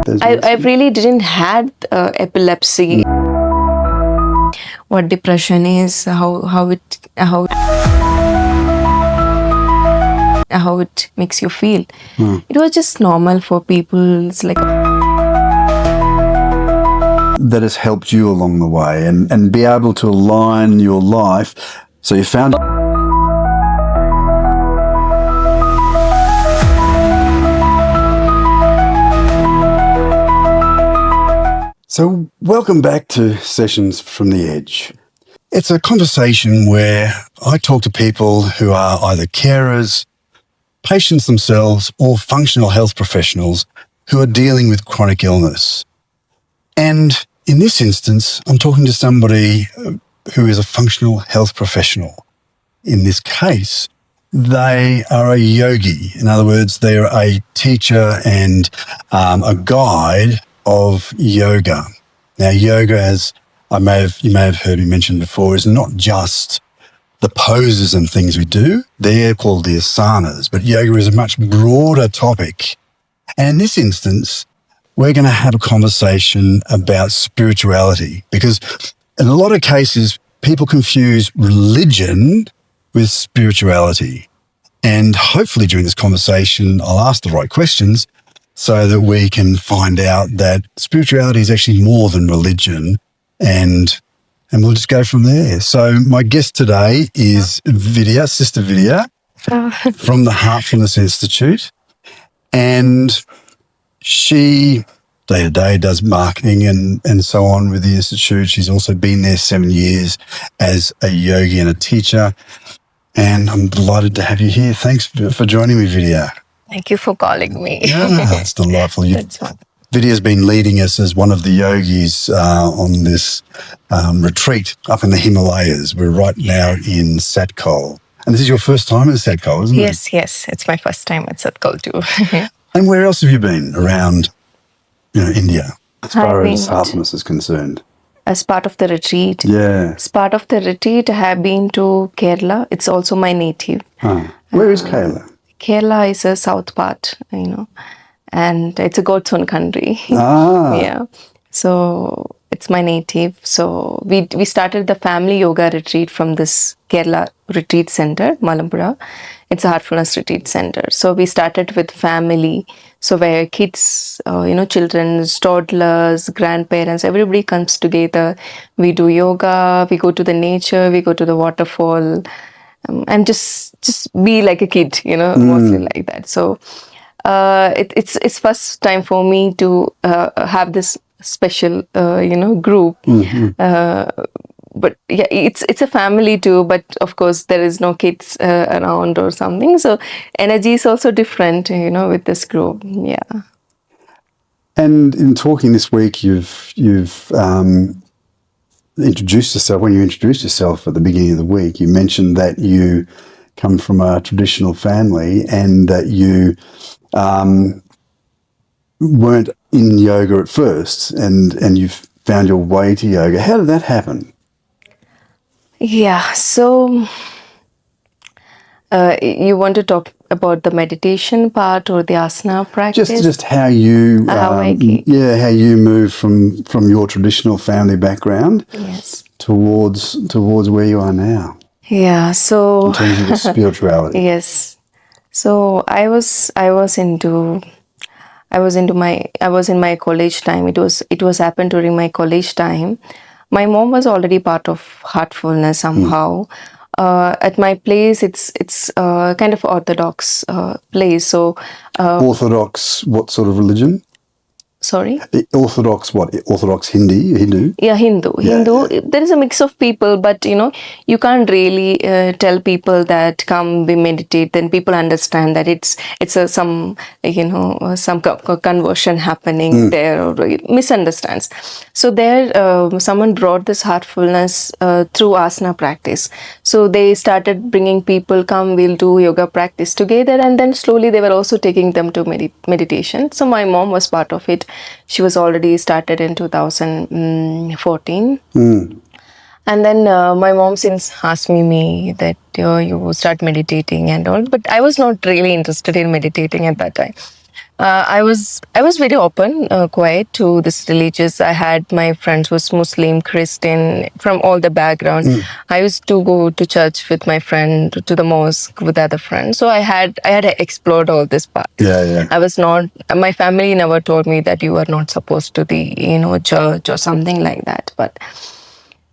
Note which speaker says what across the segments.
Speaker 1: I really didn't had epilepsy. What depression is, how it makes you feel. It was just normal for people. It's like
Speaker 2: that has helped you along the way and be able to align your life. So you found So welcome back to Sessions from the Edge. It's a conversation where I talk to people who are either carers, patients themselves, or functional health professionals who are dealing with chronic illness. And in this instance, I'm talking to somebody who is a functional health professional. In this case, they are a yogi. In other words, they're a teacher and a guide of yoga. Now, yoga, as you may have heard me mention before, is not just the poses and things we do. They're called the asanas, but yoga is a much broader topic. And in this instance, we're going to have a conversation about spirituality, because in a lot of cases, people confuse religion with spirituality. And hopefully during this conversation, I'll ask the right questions so that we can find out that spirituality is actually more than religion, and we'll just go from there. So my guest today is Vidia, Sister Vidia, from the Heartfulness Institute. And she day-to-day does marketing and so on with the Institute. She's also been there 7 years as a yogi and a teacher. And I'm delighted to have you here. Thanks for joining me, Vidia.
Speaker 1: thank you for calling me.
Speaker 2: Yeah, it's delightful.
Speaker 1: That's fun.
Speaker 2: Vidia's been leading us as one of the yogis on this retreat up in the Himalayas. We're right now in Satkal. And this is your first time in Satkal, isn't it?
Speaker 1: Yes, it's my first time at Satkal too.
Speaker 2: And where else have you been around, India, as far
Speaker 1: I've
Speaker 2: as
Speaker 1: been-
Speaker 2: Heartfulness is concerned?
Speaker 1: As part of the retreat.
Speaker 2: Yeah.
Speaker 1: As part of the retreat, I have been to Kerala. It's also my native.
Speaker 2: Where is Kayla?
Speaker 1: Kerala is a south part, and it's a God's own country. Yeah. So it's my native. So we started the family yoga retreat from this Kerala retreat center, Malampura. It's a Heartfulness retreat center. So we started with family. So where kids, children, toddlers, grandparents, everybody comes together. We do yoga, we go to the nature, we go to the waterfall, and just be like a kid, mostly like that. So it's first time for me to have this special, group. But yeah, it's a family too, but of course there is no kids around or something. So energy is also different, with this group. Yeah.
Speaker 2: And in talking this week, you've introduced yourself. When you introduced yourself at the beginning of the week, you mentioned that you come from a traditional family and that you weren't in yoga at first, and you've found your way to yoga. How did that happen?
Speaker 1: Yeah. So you want to talk about the meditation part or the asana practice?
Speaker 2: Just how you
Speaker 1: How I came.
Speaker 2: how you moved from your traditional family background
Speaker 1: Yes.
Speaker 2: towards where you are now
Speaker 1: Yeah. So
Speaker 2: in terms of the spirituality.
Speaker 1: yes. So I was in my college time. It was happened during my college time. My mom was already part of Heartfulness somehow. At my place, it's kind of orthodox place. So
Speaker 2: Orthodox, what sort of religion?
Speaker 1: sorry.
Speaker 2: Orthodox, what? Orthodox Hindu?
Speaker 1: Yeah, Hindu. There is a mix of people, but you can't really tell people that come we meditate. Then people understand that it's some conversion happening there, or misunderstands. So there, someone brought this heartfulness through asana practice. So they started bringing people, come, we'll do yoga practice together, and then slowly they were also taking them to meditation. So my mom was part of it. She was already started in 2014. And then my mom since asked me that you start meditating and all, but I was not really interested in meditating at that time. I was very open, quiet to this religious. I had my friends was Muslim, Christian, from all the background. I used to go to church with my friend, to the mosque with other friends. So I had explored all this part.
Speaker 2: Yeah.
Speaker 1: I was not. My family never told me that you are not supposed to be, church or something like that. But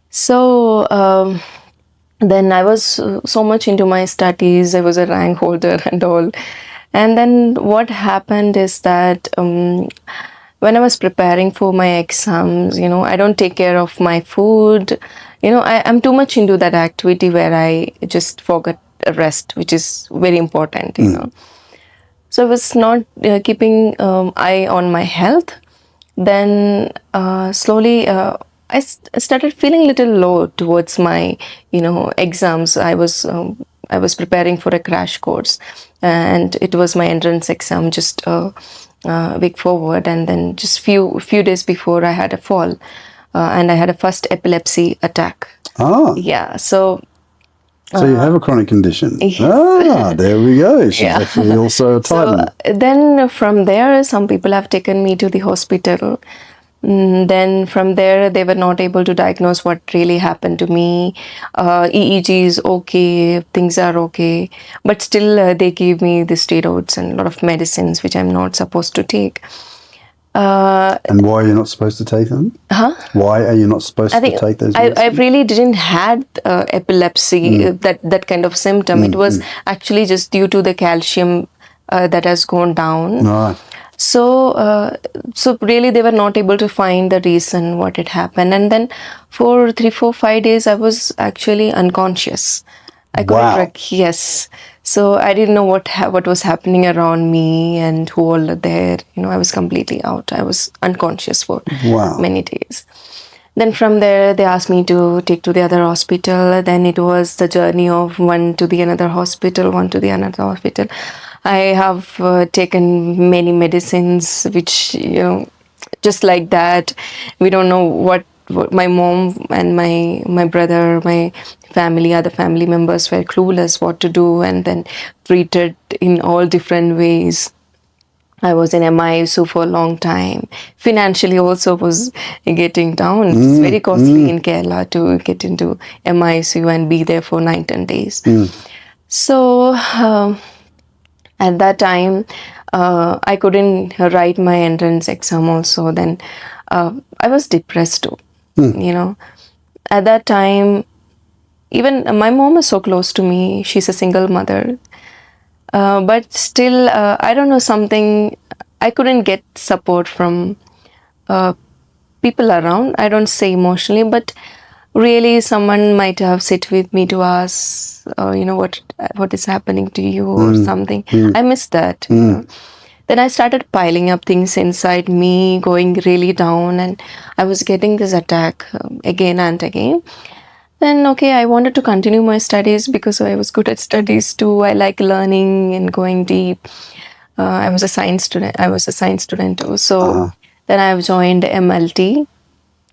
Speaker 1: so. Then I was so much into my studies. I was a rank holder and all. And then what happened is that when I was preparing for my exams, I don't take care of my food. I'm too much into that activity where I just forget rest, which is very important, So I was not keeping eye on my health. Then slowly I started feeling a little low towards my exams. I was preparing for a crash course, and it was my entrance exam just a week forward, and then just few days before I had a fall, and I had a first epilepsy attack.
Speaker 2: Ah.
Speaker 1: Yeah, so
Speaker 2: you have a chronic condition.
Speaker 1: Yes.
Speaker 2: Ah, there we go. She's
Speaker 1: Yeah.
Speaker 2: actually also a Titan.
Speaker 1: So then from there, some people have taken me to the hospital. Then from there, they were not able to diagnose what really happened to me. EEG is okay, things are okay, but still they gave me the steroids and a lot of medicines which I'm not supposed to take.
Speaker 2: And why are you not supposed to take them?
Speaker 1: Huh?
Speaker 2: Why are you not supposed to take those medicines?
Speaker 1: I really didn't had epilepsy, that kind of symptom. It was actually just due to the calcium that has gone down.
Speaker 2: Right.
Speaker 1: So really they were not able to find the reason what had happened. And then for 3, 4, 5 days, I was actually unconscious. I couldn't yes. So I didn't know what was happening around me and who all are there. I was completely out. I was unconscious for many days. Then from there, they asked me to take to the other hospital. Then it was the journey of one to the another hospital, one to the another hospital. I have taken many medicines, which, just like that. We don't know what my mom and my brother, my family, other family members were clueless what to do, and then treated in all different ways. I was in MISU for a long time. Financially also was getting down. It's very costly in Kerala to get into MISU and be there for 9-10 days. So at that time, I couldn't write my entrance exam also. Then I was depressed too, At that time, even my mom is so close to me. She's a single mother. But still, I don't know, something, I couldn't get support from people around. I don't say emotionally, but really someone might have sit with me to ask, what is happening to you or something. I missed that. Then I started piling up things inside me, going really down, and I was getting this attack again and again. Then, okay, I wanted to continue my studies because I was good at studies too. I like learning and going deep. I was a science student too. So then I've joined MLT.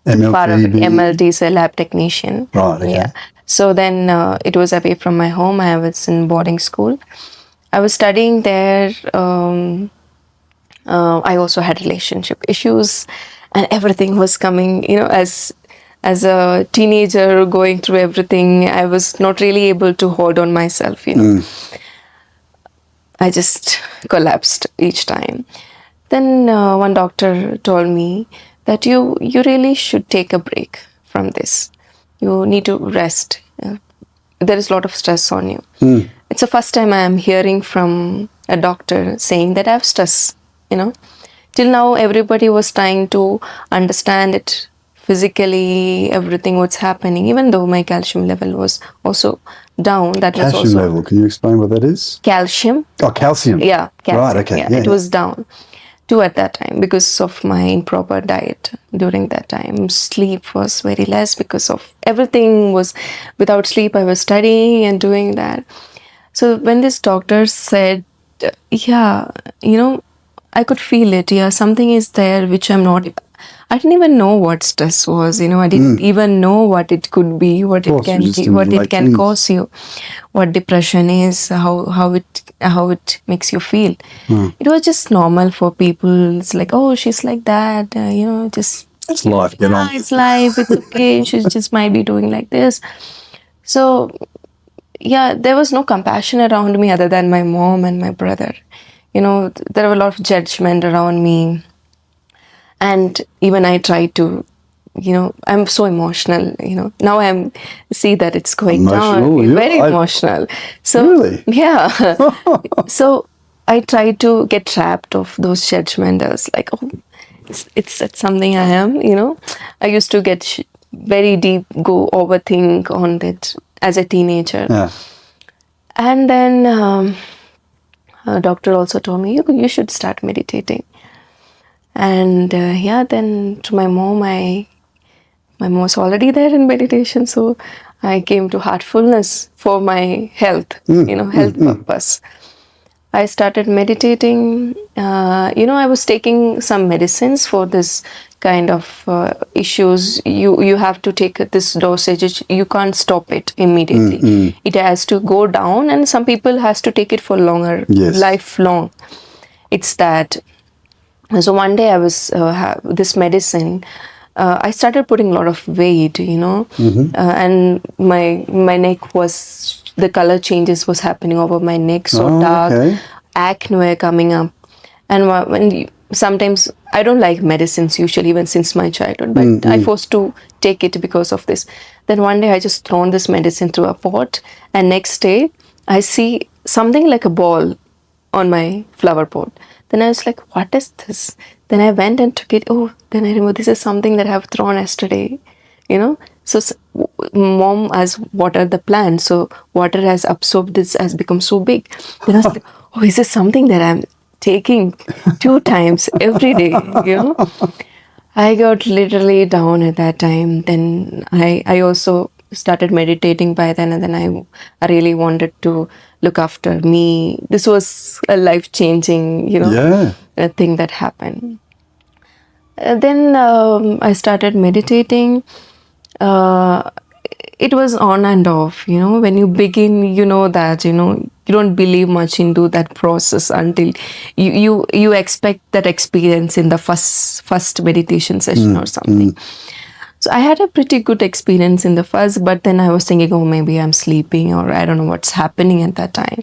Speaker 1: MLT is a lab technician.
Speaker 2: Right, okay.
Speaker 1: Yeah. So then it was away from my home. I was in boarding school. I was studying there. I also had relationship issues, and everything was coming, as a teenager going through everything. I was not really able to hold on myself, I just collapsed each time. Then one doctor told me that you really should take a break from this. You need to rest. There is a lot of stress on you. It's the first time I am hearing from a doctor saying that I have stress, Till now, everybody was trying to understand it physically, everything what's happening, even though my calcium level was also down.
Speaker 2: Calcium level, can you explain what that is?
Speaker 1: Calcium.
Speaker 2: Oh, calcium.
Speaker 1: Yeah, calcium.
Speaker 2: Right, okay.
Speaker 1: Yeah, it was down too at that time because of my improper diet during that time. Sleep was very less because of everything was without sleep. I was studying and doing that. So when this doctor said, I could feel it. Yeah, something is there which I'm not I didn't even know what stress was. I didn't even know what it could be, what it can cause you, what depression is, how it makes you feel. It was just normal for people. It's like, oh, she's like that. Just
Speaker 2: it's life. Get on.
Speaker 1: It's life. It's okay. She just might be doing like this. So yeah, there was no compassion around me other than my mom and my brother. There were a lot of judgment around me. And even I tried to, I'm so emotional, now see that it's going down. Very emotional. So,
Speaker 2: really?
Speaker 1: Yeah. So I tried to get trapped of those judgment. I was like, oh, it's something I am, I used to get very deep, go overthink on that as a teenager.
Speaker 2: Yeah.
Speaker 1: And then a doctor also told me, you should start meditating. And then to my mom, my mom was already there in meditation, so I came to Heartfulness for my health, health purpose. I started meditating. I was taking some medicines for this kind of issues. You have to take this dosage. You can't stop it immediately. It has to go down, and some people has to take it for longer, lifelong. It's that. So one day I was this medicine. I started putting a lot of weight, and my neck was, the color changes was happening over my neck, so dark, acne were coming up, and sometimes I don't like medicines usually, even since my childhood, but I forced to take it because of this. Then one day I just thrown this medicine through a pot, and next day I see something like a ball on my flower pot. Then I was like, what is this? Then I went and took it. Oh, then I remember this is something that I have thrown yesterday, So mom has watered the plant. So water has absorbed this, has become so big. Then I was like, oh, is this something that I'm taking 2 times every day, I got literally down at that time. Then I also started meditating by then, and then I really wanted to look after me. This was a life-changing, a thing that happened. Then I started meditating. It was on and off, when you begin, that, you don't believe much into that process until you expect that experience in the first meditation session or something. So I had a pretty good experience in the first, but then I was thinking, oh, maybe I'm sleeping, or I don't know what's happening at that time.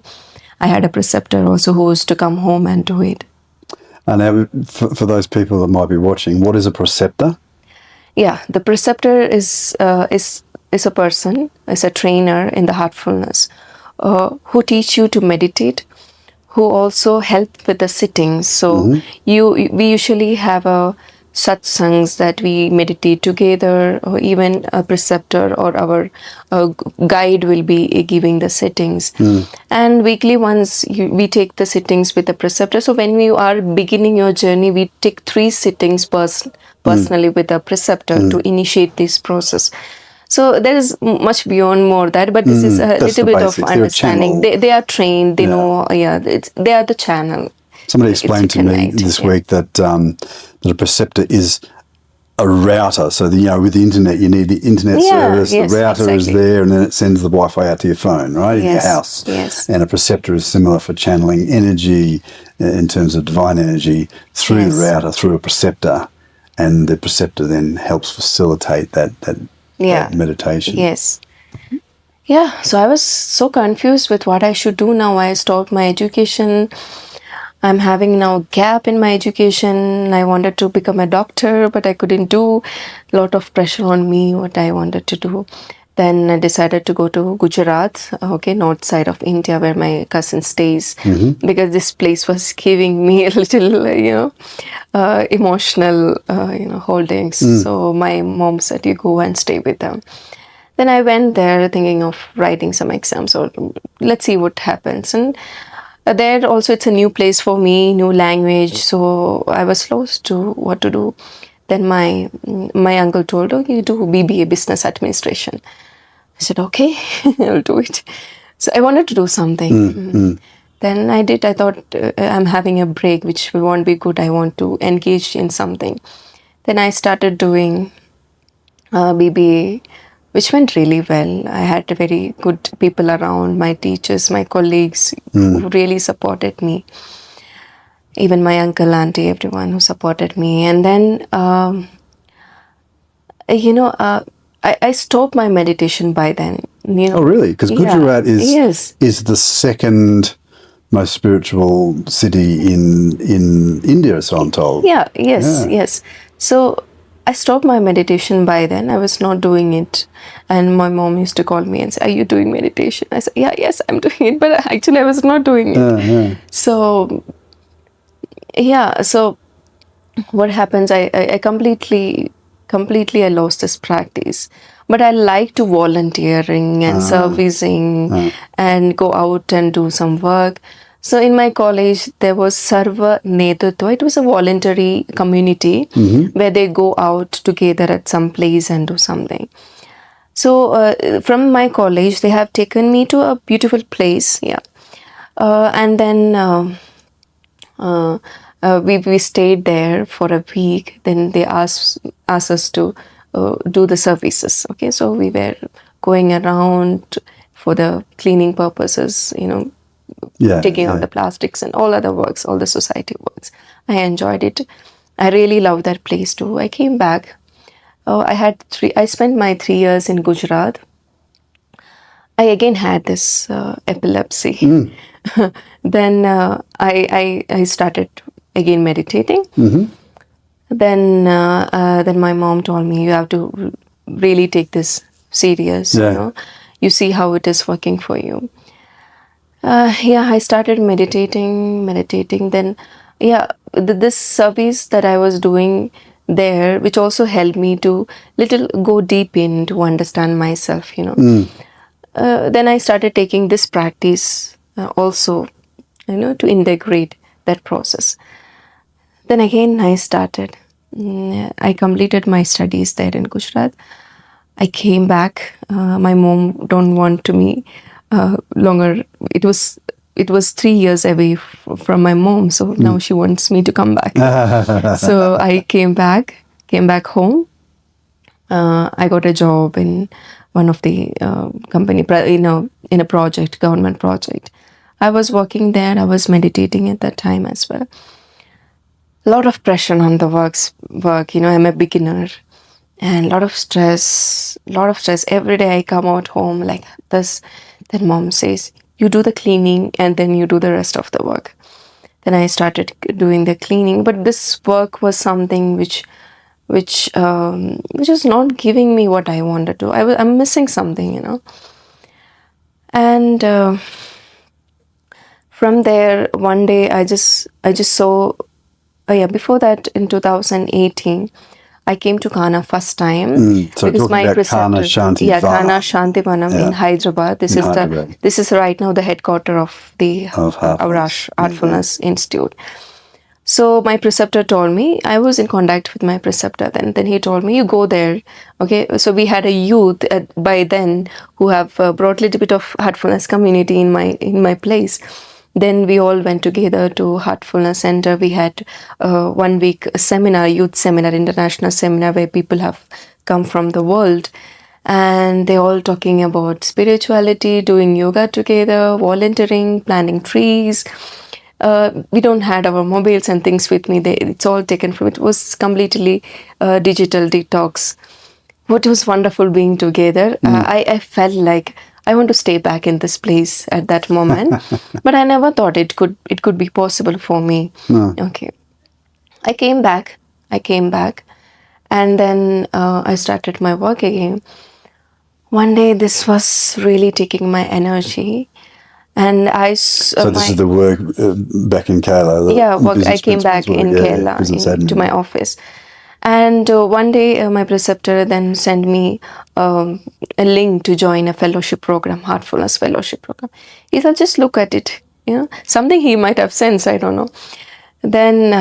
Speaker 1: I had a preceptor also who used to come home and do it.
Speaker 2: And now, for those people that might be watching, what is a preceptor?
Speaker 1: Yeah, the preceptor is a person, is a trainer in the Heartfulness, who teach you to meditate, who also help with the sittings. So we usually have a satsangs that we meditate together, or even a preceptor or our guide will be giving the sittings. And weekly once we take the sittings with the preceptor. So when we are beginning your journey, we take 3 sittings personally with the preceptor to initiate this process. So there is much beyond more that, but this is a little bit of understanding. They are trained, they know, they are the channel.
Speaker 2: Somebody explained to me this week that a preceptor is a router. So, with the internet, you need the internet service. The router is there, and then it sends the Wi-Fi out to your phone, right, in your house.
Speaker 1: Yes.
Speaker 2: And a preceptor is similar for channeling energy in terms of divine energy through the router, through a preceptor. And the preceptor then helps facilitate that meditation.
Speaker 1: Yes. Yeah, so I was so confused with what I should do now. I stopped my education. I'm having now a gap in my education. I wanted to become a doctor, but I couldn't do. A lot of pressure on me, what I wanted to do. Then I decided to go to Gujarat, north side of India, where my cousin stays, because this place was giving me a little, emotional, holdings. So my mom said, you go and stay with them. Then I went there thinking of writing some exams, or let's see what happens. And there also it's a new place for me, new language, so I was lost to what to do. Then my uncle told, you do BBA, Business Administration. I said, okay, I'll do it. So I wanted to do something. Then I thought I'm having a break, which won't be good. I want to engage in something. Then I started doing BBA, which went really well. I had very good people around, my teachers, my colleagues who really supported me. Even my uncle, auntie, everyone who supported me. And then, I stopped my meditation by then.
Speaker 2: Oh, really? Because Gujarat
Speaker 1: yes.
Speaker 2: is the second most spiritual city in India, so I'm told.
Speaker 1: Yeah, yes. So I stopped my meditation by then. I was not doing it. And my mom used to call me and say, "Are you doing meditation?" I said, "Yeah, yes, I'm doing it." But actually, I was not doing it. So, so what happens, I completely I lost this practice. But I like to volunteering and servicing and go out and do some work. So in my college, there was Sarva Netutva. It was a voluntary community where they go out together at some place and do something. So from my college, they have taken me to a beautiful place. Yeah. And then we stayed there for a week. Then they asked us to do the services. Okay, so we were going around for the cleaning purposes, taking out the plastics and all other works, all the society works. I enjoyed it. I really loved that place too. I came back. I spent my 3 years in Gujarat. I again had this epilepsy. Then I started again meditating. Then my mom told me, you have to really take this serious. You see how it is working for you. I started meditating. Then this service that I was doing there, which also helped me to little go deep in to understand myself. Then I started taking this practice also, to integrate that process. Then again, I started. I completed my studies there in Gujarat. I came back. My mom don't want to me longer. It was 3 years away from my mom, so now she wants me to come back. So I came back home. I got a job in one of the company, in a project, government project. I was working there. I was meditating at that time as well. A lot of pressure on the work. I'm a beginner, and a lot of stress. Every day I come out home like this. Then mom says, "You do the cleaning, and then you do the rest of the work." Then I started doing the cleaning, but this work was something which is not giving me what I wanted to. I'm missing something. And from there, one day I just saw. Before that, in 2018, I came to Kana first time
Speaker 2: So
Speaker 1: because my preceptor,
Speaker 2: Kana Shanti
Speaker 1: Kana Shantivanam in Hyderabad. This is right now the headquarter of the Heartfulness Institute. So my preceptor told me, I was in contact with my preceptor then. Then he told me, you go there. Okay, so we had a youth by then who have brought a little bit of heartfulness community in my place. Then we all went together to Heartfulness Center. We had 1 week seminar, youth seminar, international seminar where people have come from the world. And they all talking about spirituality, doing yoga together, volunteering, planting trees. We don't had our mobiles and things with me. It's all taken from it. Was completely digital detox. What was wonderful being together. I felt like I want to stay back in this place at that moment, but I never thought it could be possible for me.
Speaker 2: No.
Speaker 1: Okay, I came back, and then I started my work again. One day, this was really taking my energy. And
Speaker 2: so this is the work back in Kerala.
Speaker 1: I came back in Kerala to my office. And one day, my preceptor then sent me a link to join a fellowship program, Heartfulness Fellowship Program. He said, just look at it. Something he might have sensed, I don't know. Then,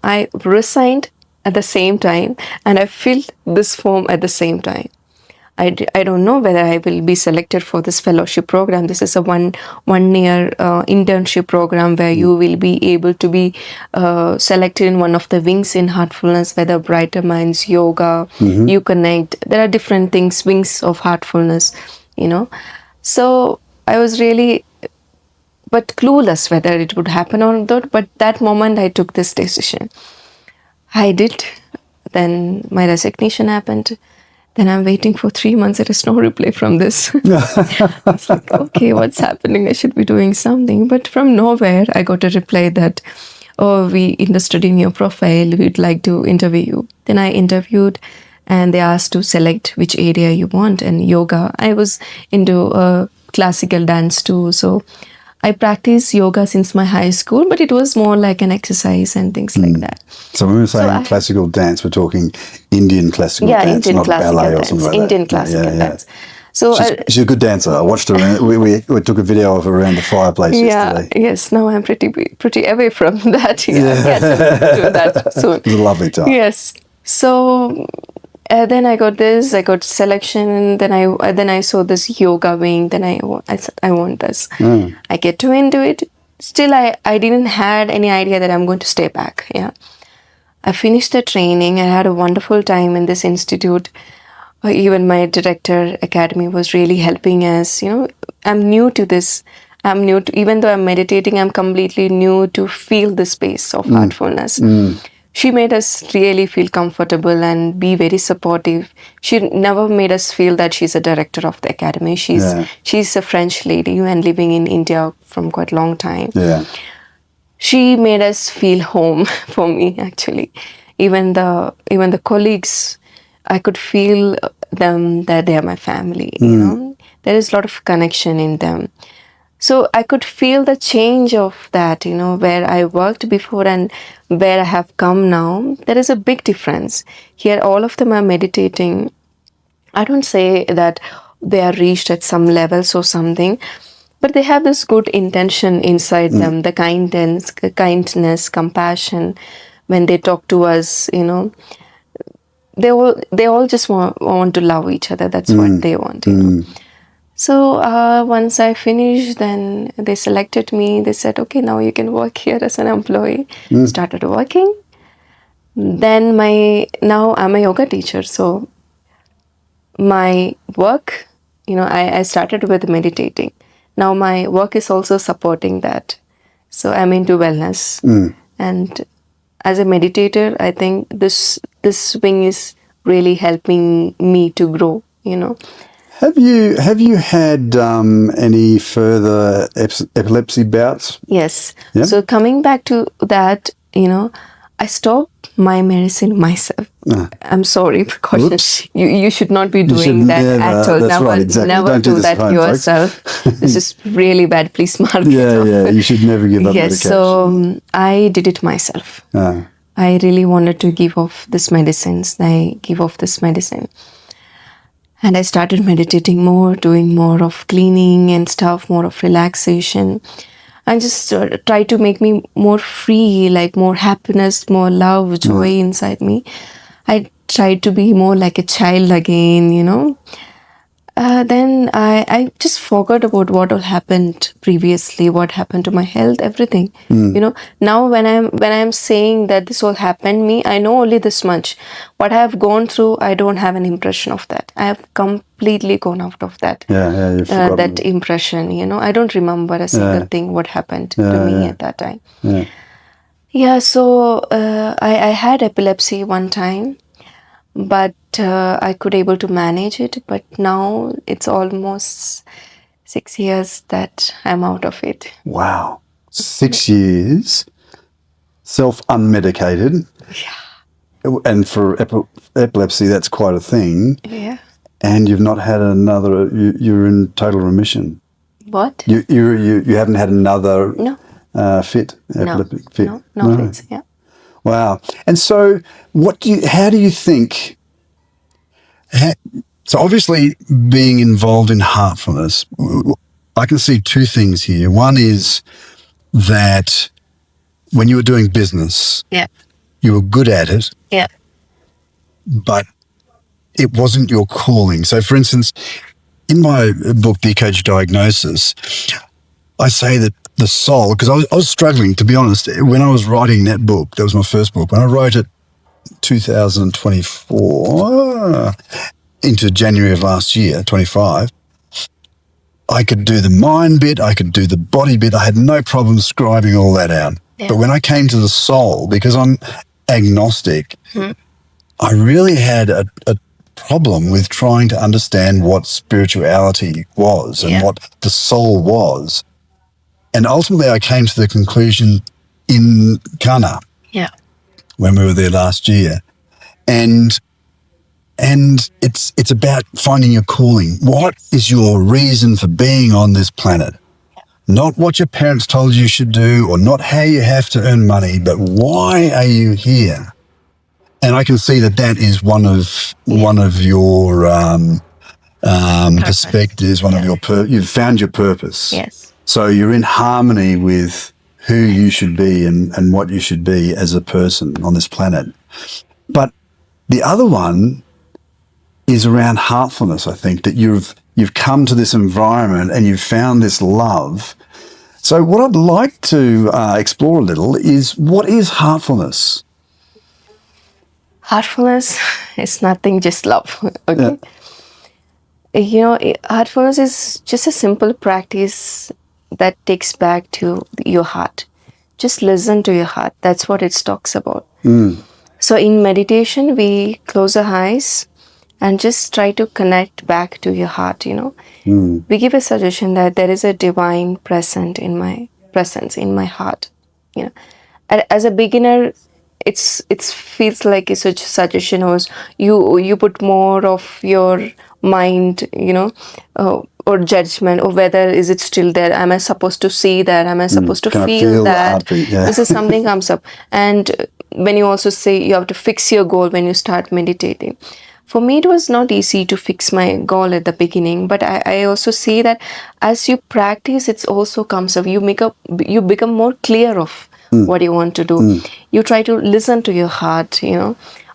Speaker 1: I resigned at the same time, and I filled this form at the same time. I don't know whether I will be selected for this fellowship program. This is a one year internship program where you will be able to be selected in one of the wings in Heartfulness, whether Brighter Minds, Yoga, You Connect. There are different things, wings of Heartfulness, So I was really, but clueless whether it would happen or not. But that moment I took this decision. I did. Then my resignation happened. Then I'm waiting for 3 months. There is no reply from this. I was like, okay, what's happening? I should be doing something. But from nowhere, I got a reply that, oh, we interested in your profile. We'd like to interview you. Then I interviewed and they asked to select which area you want. And yoga, I was into classical dance too. So I practiced yoga since my high school, but it was more like an exercise and things like that.
Speaker 2: So when we're saying classical dance, we're talking Indian classical dance,
Speaker 1: Indian
Speaker 2: not
Speaker 1: classical
Speaker 2: ballet
Speaker 1: dance,
Speaker 2: or something like
Speaker 1: Indian
Speaker 2: that.
Speaker 1: classical dance. So
Speaker 2: she's a good dancer. I watched her. We took a video of her around the fireplace yesterday.
Speaker 1: Yes. Now I'm pretty away from that. Yes, I'll do that soon.
Speaker 2: It was a lovely time.
Speaker 1: Yes. So then I got this. I got selection. And then I saw this yoga wing. Then I said I want this. I get too into it. Still, I didn't had any idea that I'm going to stay back. Yeah. I finished the training. I had a wonderful time in this institute. Even my director academy was really helping us. I'm new to this. Even though I'm meditating, I'm completely new to feel the space of heartfulness. She made us really feel comfortable and be very supportive. She never made us feel that she's a director of the academy. She's a French lady and living in India from quite a long time.
Speaker 2: Yeah.
Speaker 1: She made us feel home for me, actually. Even the colleagues, I could feel them that they are my family, There is a lot of connection in them. So I could feel the change of that, where I worked before and where I have come now. There is a big difference. Here, all of them are meditating. I don't say that they are reached at some levels or something, but they have this good intention inside them, the kindness, compassion. When they talk to us, they all just want to love each other. That's what they want. So once I finished, then they selected me. They said, okay, now you can work here as an employee. Started working. Then now I'm a yoga teacher. So my work, I started with meditating. Now my work is also supporting that. So I'm into wellness. And as a meditator, I think this wing is really helping me to grow,
Speaker 2: Have you had any further epilepsy bouts?
Speaker 1: Yes.
Speaker 2: Yeah?
Speaker 1: So coming back to that, I stopped my medicine myself. I'm sorry, precautions. You should not be doing that at all.
Speaker 2: That's right, exactly.
Speaker 1: Never
Speaker 2: Don't
Speaker 1: do
Speaker 2: this
Speaker 1: that
Speaker 2: at home,
Speaker 1: yourself. This is really bad. Please mark it off.
Speaker 2: Yeah. You should never give up
Speaker 1: Yes,
Speaker 2: medication.
Speaker 1: so I did it myself. I really wanted to give off this medicines. I give off this medicine. And I started meditating more, doing more of cleaning and stuff, more of relaxation. And just try to make me more free, like more happiness, more love, joy inside me. I tried to be more like a child again, Then I just forgot about what all happened previously, what happened to my health, everything. Now when I'm saying that this all happened to me, I know only this much. What I have gone through, I don't have an impression of that. I have completely gone out of that.
Speaker 2: You've forgotten
Speaker 1: that impression. I don't remember a single thing what happened to me at that time. So I had epilepsy one time. But I could able to manage it. But now it's almost 6 years that I'm out of it.
Speaker 2: Wow. 6 years, self-unmedicated. Yeah. And for epilepsy, that's quite a thing.
Speaker 1: Yeah.
Speaker 2: And you've not had another, you're in total remission.
Speaker 1: What?
Speaker 2: You haven't had another fit, epileptic fit?
Speaker 1: No fits, yeah.
Speaker 2: Wow. And so how do you think, so obviously being involved in heartfulness, I can see two things here. One is that when you were doing business,
Speaker 1: Yeah.
Speaker 2: you were good at it,
Speaker 1: Yeah.
Speaker 2: but it wasn't your calling. So, for instance, in my book, The Ecology Diagnosis, I say that the soul, because I was struggling, to be honest, when I was writing that book. That was my first book. When I wrote it 2024 into January of last year, 25, I could do the mind bit, I could do the body bit. I had no problem scribing all that out. Yeah. But when I came to the soul, because I'm agnostic, I really had a problem with trying to understand what spirituality was and what the soul was. And ultimately, I came to the conclusion in Ghana, when we were there last year, and it's about finding your calling. What is your reason for being on this planet? Not what your parents told you should do, or not how you have to earn money, but why are you here? And I can see that is one of your perspectives, one of your you've found your purpose.
Speaker 1: Yes.
Speaker 2: So you're in harmony with who you should be and what you should be as a person on this planet. But the other one is around heartfulness. I think that you've come to this environment and you've found this love. So what I'd like to explore a little is, what is heartfulness?
Speaker 1: Heartfulness is nothing, just love. Okay. Yeah. Heartfulness is just a simple practice that takes back to your heart. Just listen to your heart. That's what it talks about. So in meditation, we close our eyes and just try to connect back to your heart. We give a suggestion that there is a divine presence in my heart. As a beginner, it feels like it's a suggestion, or you put more of your mind, or judgment, or whether is it still there? Am I supposed to see that? Am I supposed to feel that? This is something comes up. And when you also say you have to fix your goal when you start meditating. For me, it was not easy to fix my goal at the beginning, but I also see that as you practice, it also comes up. You become more clear of what you want to do. You try to listen to your heart,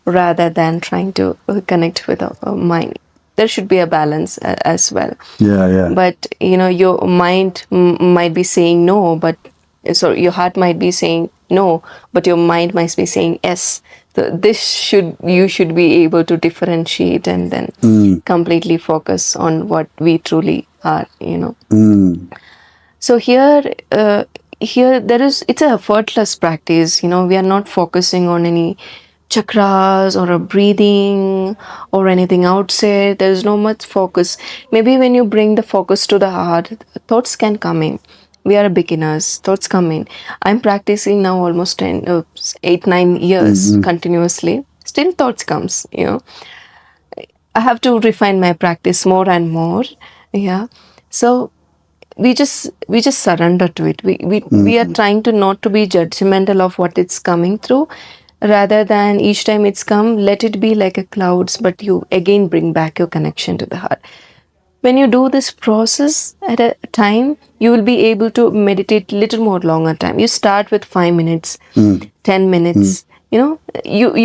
Speaker 1: rather than trying to connect with a mind. There should be a balance as well. But your mind might be saying no, but so your heart might be saying no, but your mind might be saying yes. So you should be able to differentiate and then completely focus on what we truly are. So here it's a effortless practice. We are not focusing on any chakras or a breathing or anything outside. There is no much focus. Maybe when you bring the focus to the heart, thoughts can come in. We are beginners. Thoughts come in. I'm practicing now almost 8-9 years continuously. Still thoughts comes. I have to refine my practice more and more. Yeah. So we just surrender to it. We are trying to not to be judgmental of what it's coming through. Rather than each time it's come, let it be like a clouds, but you again bring back your connection to the heart. When you do this process at a time, you will be able to meditate little more longer time. You start with 5 minutes, 10 minutes. You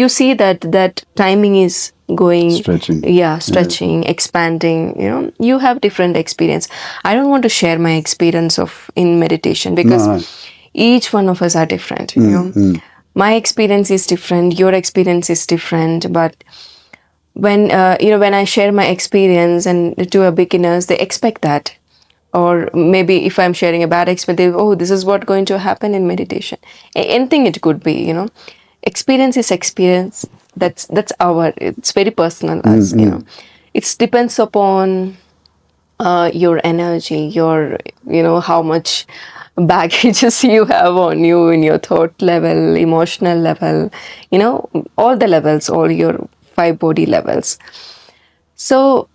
Speaker 1: see that timing is going, stretching, expanding. You have different experience. I don't want to share my experience in meditation because each one of us are different. My experience is different, your experience is different, but when I share my experience and to a beginners, they expect that. Or maybe if I'm sharing a bad experience, this is what going to happen in meditation. Anything it could be, Experience is experience. It's very personal as, It depends upon your energy, your, how much baggages you have on you in your thought level, emotional level, all the levels, all your 5 body levels. So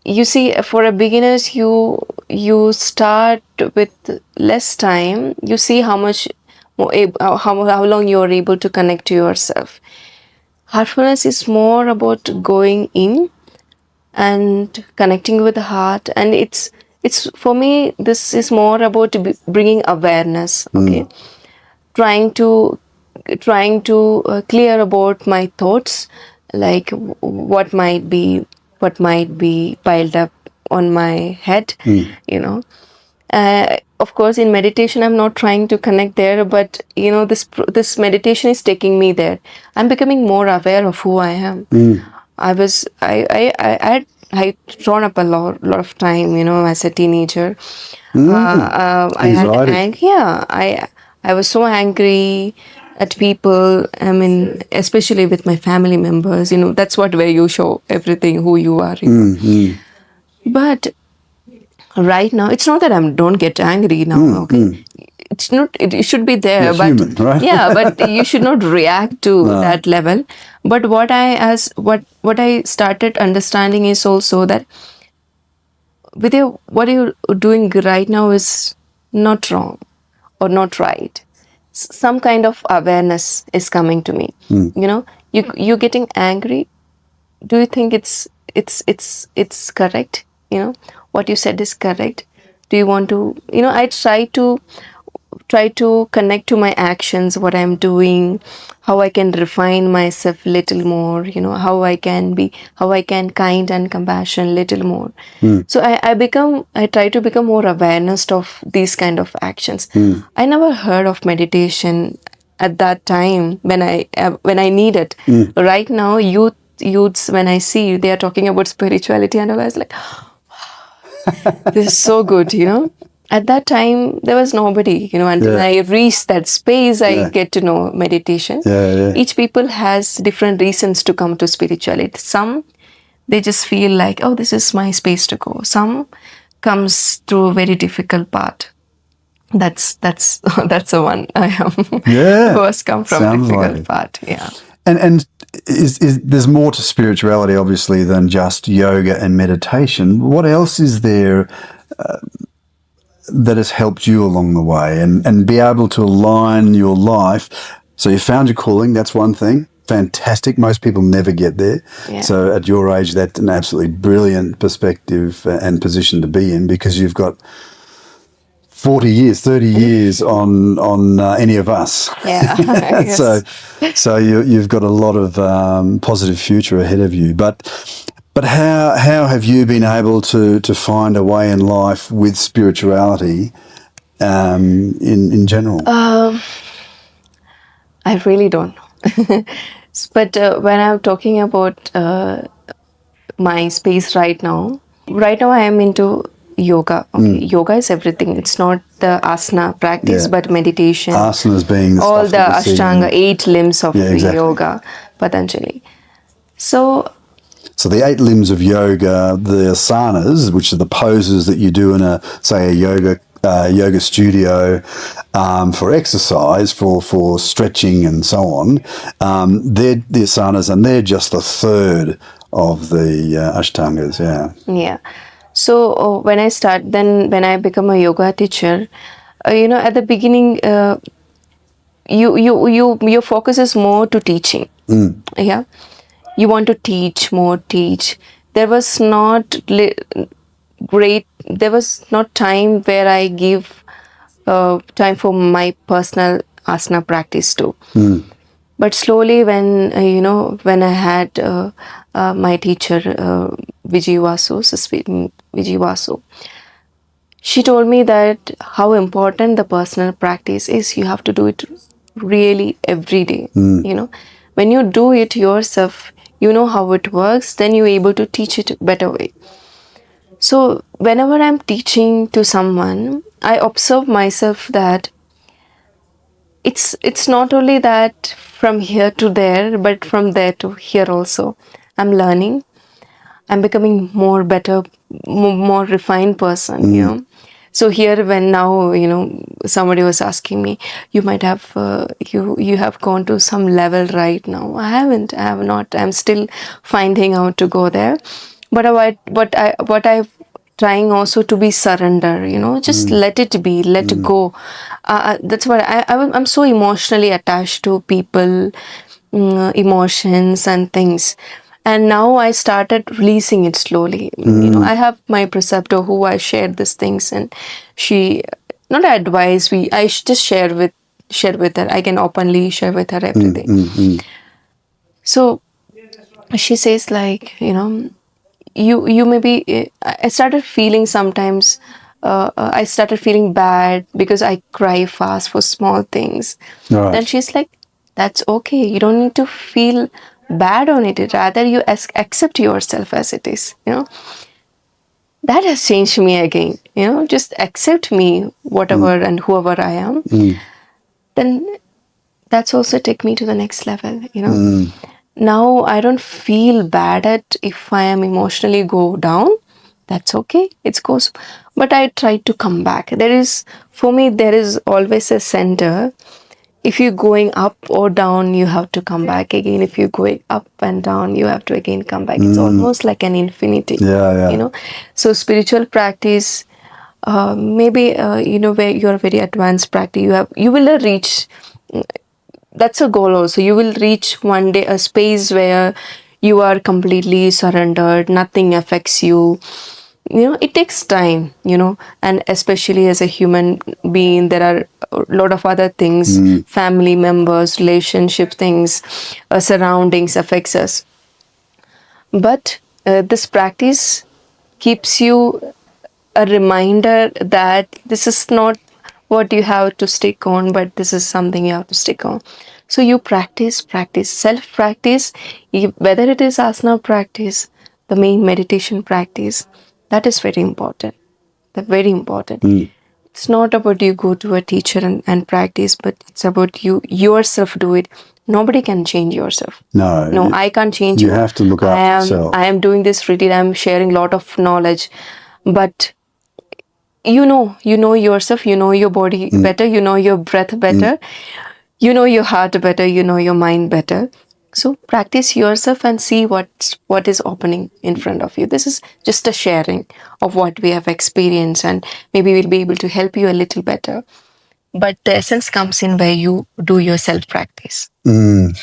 Speaker 1: you see, for a beginners, you start with less time. You see how long you are able to connect to yourself. Heartfulness is more about going in and connecting with the heart, and it's for me, this is more about bringing awareness. Okay, trying to clear about my thoughts, like what might be piled up on my head, you know. Of course, in meditation, I'm not trying to connect there, but this meditation is taking me there. I'm becoming more aware of who I am. I had drawn up a lot of time, as a teenager. I had
Speaker 2: Anxiety.
Speaker 1: yeah, I was so angry at people. I mean, especially with my family members. That's where you show everything who you are. But right now, it's not that I don't get angry now. Okay, it's not. It should be there,
Speaker 2: You're
Speaker 1: but
Speaker 2: human, right?
Speaker 1: yeah, but you should not react to that level. But what I started understanding is also that what you're doing right now is not wrong or not right. Some kind of awareness is coming to me. You're getting angry. Do you think it's correct? What you said is correct. Do you want to? I try to connect to my actions, what I'm doing, how I can refine myself little more, how I can kind and compassion little more. So I try to become more awareness of these kind of actions. I never heard of meditation at that time when I need it. Right now, youths, when I see they are talking about spirituality and all, I was like, this is so good. At that time, there was nobody, until
Speaker 2: Yeah.
Speaker 1: I reached that space, I
Speaker 2: Yeah.
Speaker 1: get to know meditation.
Speaker 2: Yeah.
Speaker 1: Each people has different reasons to come to spirituality. Some, they just feel like, oh, this is my space to go. Some comes through a very difficult part. That's that's the one I am.
Speaker 2: Yeah.
Speaker 1: Who has come from
Speaker 2: Sounds
Speaker 1: difficult
Speaker 2: like it.
Speaker 1: part. Yeah.
Speaker 2: And is there's more to spirituality, obviously, than just yoga and meditation. What else is there that has helped you along the way and be able to align your life? So you found your calling, that's one thing. Fantastic. Most people never get there.
Speaker 1: Yeah.
Speaker 2: So at your age, that's an absolutely brilliant perspective and position to be in, because you've got 40 years, 30 years on any of us.
Speaker 1: Yeah. Yes.
Speaker 2: So you've got a lot of positive future ahead of you. But how have you been able to find a way in life with spirituality in general?
Speaker 1: I really don't know. But when I'm talking about my space right now I am into yoga. Okay, yoga is everything. It's not the asana practice,
Speaker 2: Yeah.
Speaker 1: but meditation.
Speaker 2: Asanas being the
Speaker 1: all
Speaker 2: stuff
Speaker 1: the
Speaker 2: that we see
Speaker 1: Ashtanga, 8 limbs of
Speaker 2: Yeah, exactly.
Speaker 1: yoga, Patanjali. So
Speaker 2: So the 8 limbs of yoga, the asanas, which are the poses that you do in a yoga studio for exercise, for stretching and so on, they're the asanas, and they're just the third of the ashtangas. Yeah.
Speaker 1: yeah. So when I become a yoga teacher, at the beginning, your focus is more to teaching. Yeah, you want to teach. There was not great. There was not time where I give time for my personal asana practice too. But slowly, when I had my teacher Vijay Vasu, she told me that how important the personal practice is. You have to do it really every day. When you do it yourself, you know how it works. Then you're able to teach it better way. So whenever I'm teaching to someone, I observe myself that it's not only that from here to there, but from there to here also. I'm learning. I'm becoming more refined person. So here, when now somebody was asking me, you might have you have gone to some level right now. I haven't. I have not. I'm still finding out to go there. But what I trying also to be surrender. Just let it be, let go. That's what I'm so emotionally attached to people, emotions and things. And now I started releasing it slowly. I have my preceptor who I share these things, and she not advise we. Just share with her. I can openly share with her everything. So she says like, you maybe, I started feeling sometimes, I started feeling bad because I cry fast for small things.
Speaker 2: Right.
Speaker 1: Then she's like, that's okay. You don't need to feel bad on it. Rather, you accept yourself as it is. That has changed me again. Just accept me, whatever and whoever I am. Then that's also take me to the next level. Now I don't feel bad at if I am emotionally go down. That's okay. It goes. But I try to come back. For me, there is always a center. If you're going up or down, you have to come back again. If you're going up and down, you have to again come back. It's almost like an infinity.
Speaker 2: Yeah.
Speaker 1: So spiritual practice, maybe where you're a very advanced practice, you will reach. That's a goal also. You will reach one day a space where you are completely surrendered. Nothing affects you. It takes time, and especially as a human being, there are a lot of other things, family members, relationship things, surroundings affects us. But this practice keeps you a reminder that this is not what you have to stick on, but this is something you have to stick on. So you practice, self practice, whether it is asana practice, the main meditation practice, that is very important. Very important. It's not about you go to a teacher and practice, but it's about you yourself do it. Nobody can change yourself.
Speaker 2: No,
Speaker 1: I can't change you.
Speaker 2: You have to look after yourself.
Speaker 1: I am doing this retreat. I'm sharing a lot of knowledge, but you know yourself. You know your body better. You know your breath better. You know your heart better. You know your mind better. So practice yourself and see what is opening in front of you. This is just a sharing of what we have experienced, and maybe we'll be able to help you a little better. But the essence comes in where you do your self practice.
Speaker 2: And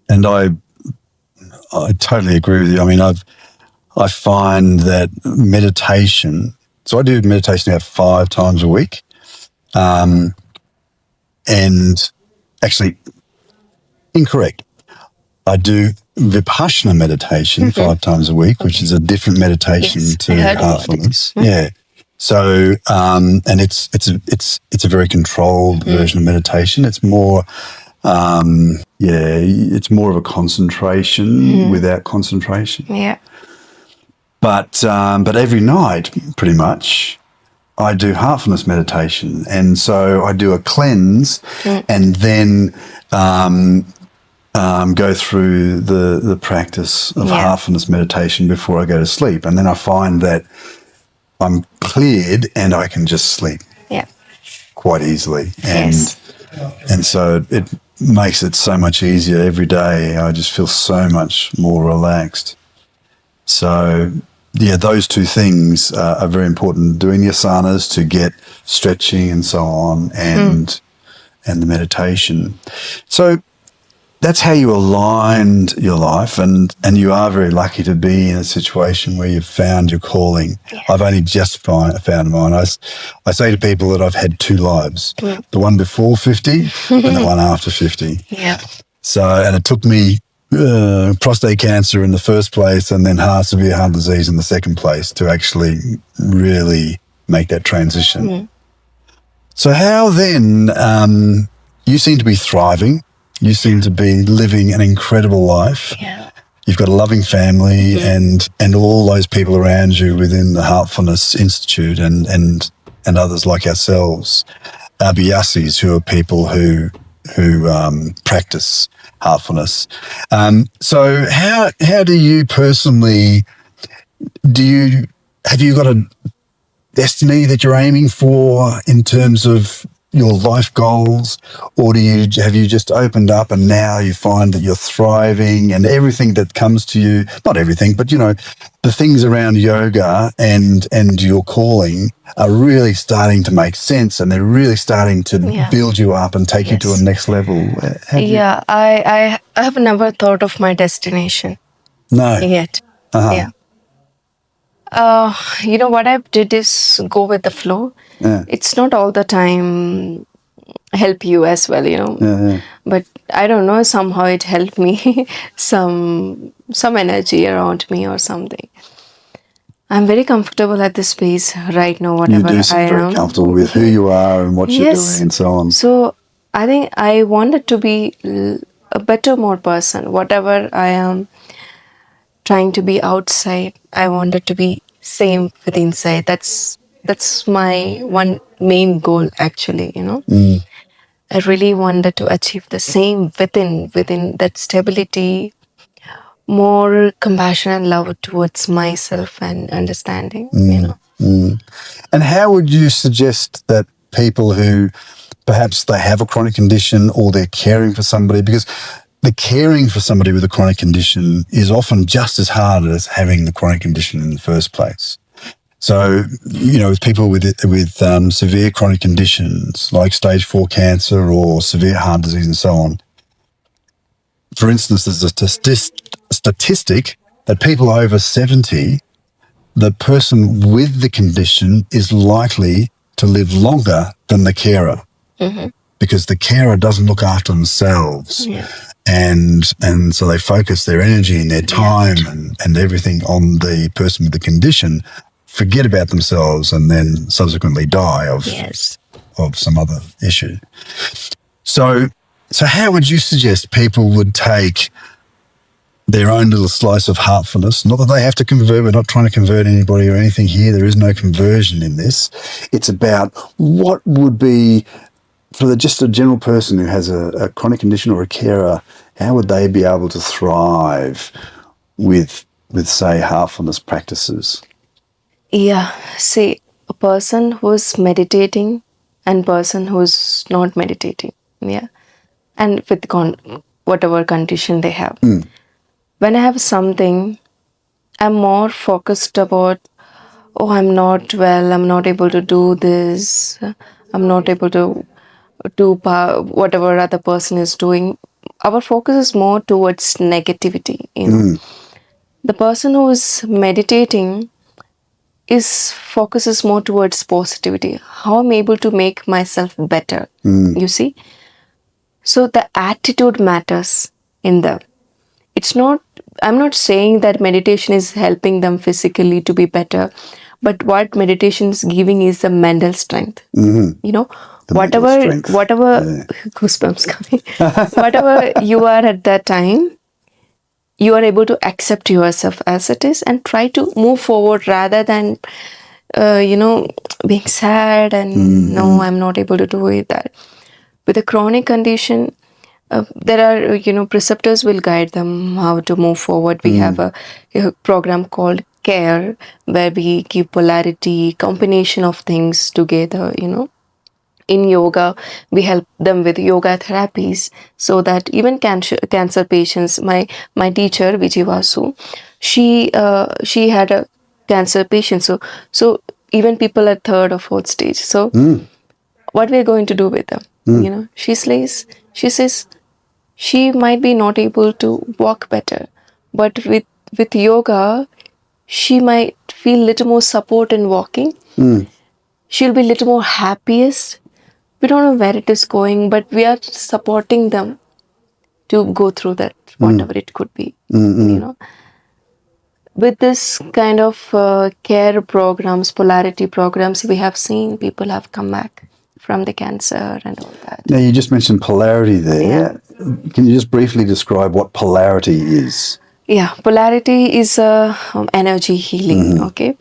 Speaker 2: I totally agree with you. I mean, I find that meditation. So I do meditation about 5 times a week, and actually, incorrect. I do Vipassana meditation 5 times a week, which is a different meditation to Heartfulness. Yeah. So, and it's a very controlled version of meditation. It's more, it's more of a concentration without concentration.
Speaker 1: Yeah.
Speaker 2: But every night, pretty much, I do Heartfulness meditation, and so I do a cleanse, and then go through the practice of Heartfulness meditation before I go to sleep, and then I find that I'm cleared and I can just sleep quite easily, and so it makes it so much easier every day. I just feel so much more relaxed. So yeah, those two things are very important. Doing the asanas to get stretching and so on, and the meditation. So that's how you aligned your life, and you are very lucky to be in a situation where you've found your calling. Yeah. I've only just found mine. I say to people that I've had 2 lives, the one before 50 and the one after 50.
Speaker 1: Yeah.
Speaker 2: So, and it took me prostate cancer in the first place and then severe heart disease in the second place to actually really make that transition. So how then, you seem to be thriving. You seem to be living an incredible life.
Speaker 1: Yeah.
Speaker 2: You've got a loving family and all those people around you within the Heartfulness Institute and others like ourselves, Abhyasis, who are people who practice heartfulness. So how do you personally, have you got a destiny that you're aiming for in terms of your life goals, or have you just opened up and now you find that you're thriving and everything that comes to you, not everything, but the things around yoga and your calling are really starting to make sense, and they're really starting to build you up and take you to a next level?
Speaker 1: I have never thought of my destination.
Speaker 2: No.
Speaker 1: Yet. Yeah. What I did is go with the flow. Yeah. It's not all the time help you as well, you know.
Speaker 2: Yeah.
Speaker 1: But I don't know, somehow it helped me, some energy around me or something. I'm very comfortable at this space right now,
Speaker 2: You
Speaker 1: whatever
Speaker 2: do
Speaker 1: I
Speaker 2: seem very
Speaker 1: am.
Speaker 2: comfortable with who you are and what you're doing
Speaker 1: Yes.
Speaker 2: and so on.
Speaker 1: So I think I wanted to be a better, more person. Whatever I am trying to be outside, I wanted to be same with inside. That's my one main goal, actually, you know. I really wanted to achieve the same within that stability, more compassion and love towards myself and understanding, you know.
Speaker 2: And how would you suggest that people who perhaps they have a chronic condition or they're caring for somebody, because the caring for somebody with a chronic condition is often just as hard as having the chronic condition in the first place. So, you know, with people with severe chronic conditions like stage 4 cancer or severe heart disease and so on, for instance, there's a statistic that people over 70, the person with the condition is likely to live longer than the carer, because the carer doesn't look after themselves.
Speaker 1: Yeah.
Speaker 2: And so they focus their energy and their time and everything on the person with the condition, forget about themselves, and then subsequently die of some other issue. So how would you suggest people would take their own little slice of heartfulness? Not that they have to convert. We're not trying to convert anybody or anything here. There is no conversion in this. It's about what would be, for just a general person who has a chronic condition or a carer, how would they be able to thrive with say, heartfulness practices?
Speaker 1: Yeah, see, a person who's meditating and person who's not meditating, yeah, and with whatever condition they have. When I have something, I'm more focused about, oh, I'm not well, I'm not able to do this, I'm not able to do whatever other person is doing. Our focus is more towards negativity, you know. The person who is meditating is focuses more towards positivity, how I'm able to make myself better, you see. So the attitude matters in them. It's not, I'm not saying that meditation is helping them physically to be better, but what meditation is giving is the mental strength, you know.
Speaker 2: The mental strength.
Speaker 1: Whatever goosebumps coming, whatever you are at that time, you are able to accept yourself as it is and try to move forward rather than you know, being sad and no, I'm not able to do it. That with a chronic condition, there are, you know, preceptors will guide them how to move forward. We have a program called care, where we give polarity, combination of things together, you know. In yoga, we help them with yoga therapies, so that even cancer patients, my teacher Vijivasu, she had a cancer patient, so even people at third or fourth stage, so what we're going to do with them, you know, she says she might be not able to walk better, but with yoga she might feel little more support in walking. She'll be little more happiest. We don't know where it is going, but we are supporting them to go through that, whatever it could be, you know. With this kind of care programs, polarity programs, we have seen people have come back from the cancer and all that.
Speaker 2: Now, you just mentioned polarity there. Can you just briefly describe what polarity is?
Speaker 1: Yeah, polarity is energy healing, okay?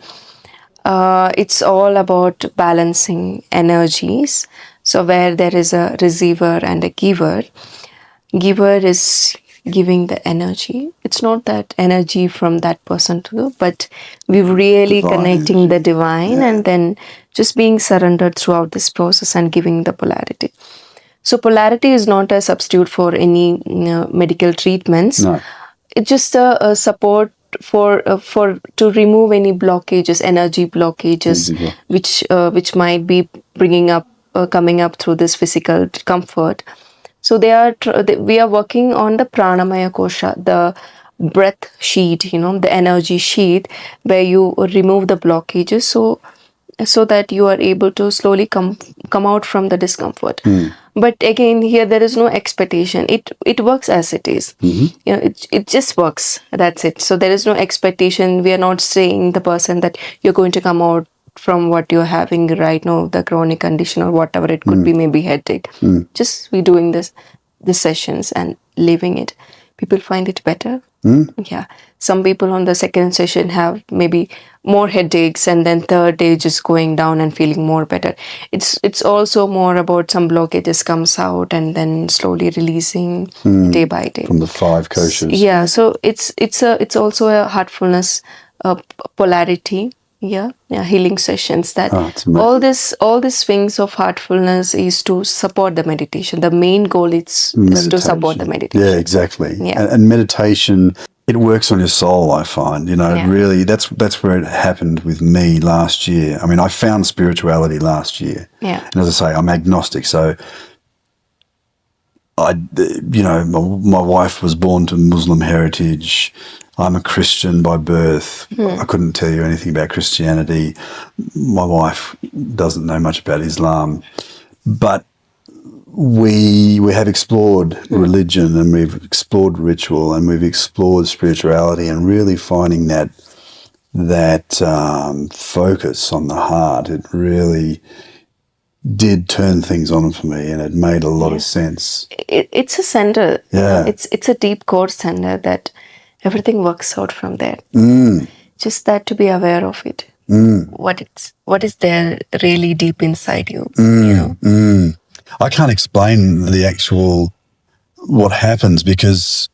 Speaker 1: It's all about balancing energies. So where there is a receiver and a giver is giving the energy. It's not that energy from that person to you, but we're really
Speaker 2: Divine
Speaker 1: connecting
Speaker 2: energy.
Speaker 1: the divine and then just being surrendered throughout this process and giving the polarity. So polarity is not a substitute for any medical treatments.
Speaker 2: No.
Speaker 1: It's just a support for to remove any blockages, energy blockages, which might be bringing up coming up through this physical comfort. So we are working on the pranamaya kosha, the breath sheet, you know, the energy sheet, where you remove the blockages, so that you are able to slowly come out from the discomfort. But again, here there is no expectation. It works as it is. It just works. That's it. So there is no expectation. We are not saying the person that you're going to come out from what you're having right now, the chronic condition or whatever it could be, maybe headache. Just we doing the sessions and leaving it. People find it better. Yeah. Some people on the second session have maybe more headaches, and then third day just going down and feeling more better. It's also more about some blockages comes out and then slowly releasing day by day.
Speaker 2: From the 5 koshas.
Speaker 1: Yeah. So it's also a heartfulness polarity. Yeah, healing sessions. That all these wings of heartfulness is to support the meditation. The main goal is to support the meditation.
Speaker 2: Yeah, exactly.
Speaker 1: Yeah.
Speaker 2: And meditation, it works on your soul, I find. Really, that's where it happened with me last year. I mean, I found spirituality last year.
Speaker 1: Yeah.
Speaker 2: And as I say, I'm agnostic, so my wife was born to Muslim heritage. I'm a Christian by birth. I couldn't tell you anything about Christianity. My wife doesn't know much about Islam. But we have explored religion, and we've explored ritual, and we've explored spirituality, and really finding that focus on the heart, it really did turn things on for me, and it made a lot of sense.
Speaker 1: It's a center.
Speaker 2: Yeah.
Speaker 1: It's a deep core center that everything works out from there. Just that to be aware of it. What is there really deep inside you.
Speaker 2: I can't explain the actual what happens, because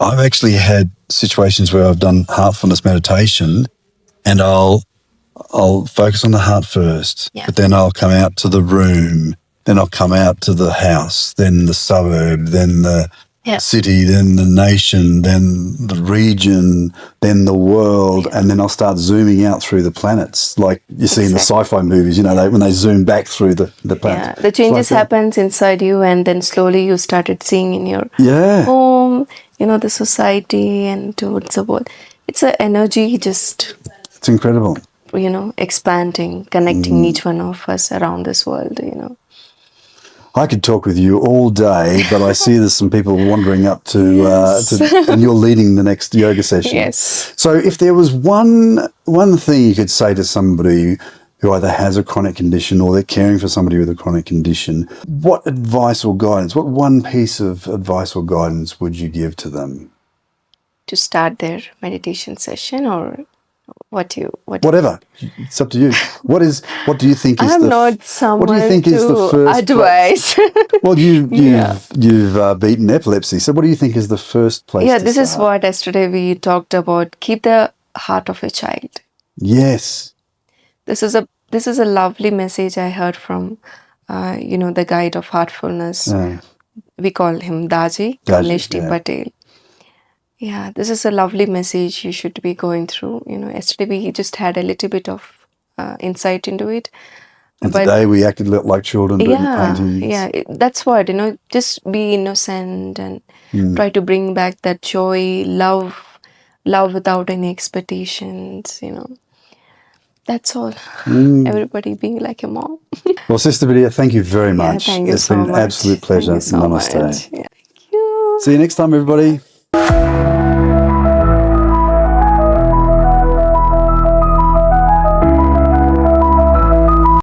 Speaker 2: I've actually had situations where I've done heartfulness meditation, and I'll focus on the heart first, but then I'll come out to the room, then I'll come out to the house, then the suburb, then the city, then the nation, then the region, then the world, and then I'll start zooming out through the planets, like you see in the sci-fi movies, when they zoom back through the planets.
Speaker 1: Yeah, the changes happens inside you, and then slowly you started seeing in your home, the society and towards the world. It's an energy just...
Speaker 2: It's incredible.
Speaker 1: Expanding, connecting each one of us around this world,
Speaker 2: I could talk with you all day, but I see there's some people wandering up to and you're leading the next yoga session.
Speaker 1: Yes.
Speaker 2: So if there was one thing you could say to somebody who either has a chronic condition or they're caring for somebody with a chronic condition, what advice or guidance, what one piece of advice or guidance would you give to them?
Speaker 1: To start their meditation session, or
Speaker 2: whatever, it's up to you. What do you think is
Speaker 1: I'm not someone
Speaker 2: what do you think is the first
Speaker 1: advice?
Speaker 2: Well, you've beaten epilepsy, so what do you think is the first place to
Speaker 1: this
Speaker 2: start?
Speaker 1: is what yesterday we talked about. Keep the heart of a child.
Speaker 2: Yes.
Speaker 1: This is a lovely message I heard from the guide of heartfulness. We call him Daji Patel. Yeah, this is a lovely message you should be going through. Yesterday we just had a little bit of insight into it.
Speaker 2: And today we acted like children doing paintings.
Speaker 1: Yeah, that's what, just be innocent and try to bring back that joy, love without any expectations, That's all. Everybody being like a mom.
Speaker 2: Well, Sister Vidia, thank you very much.
Speaker 1: Thank you
Speaker 2: It's been an absolute pleasure.
Speaker 1: Thank you so
Speaker 2: Namaste.
Speaker 1: much. Yeah. Thank you.
Speaker 2: See you next time, everybody.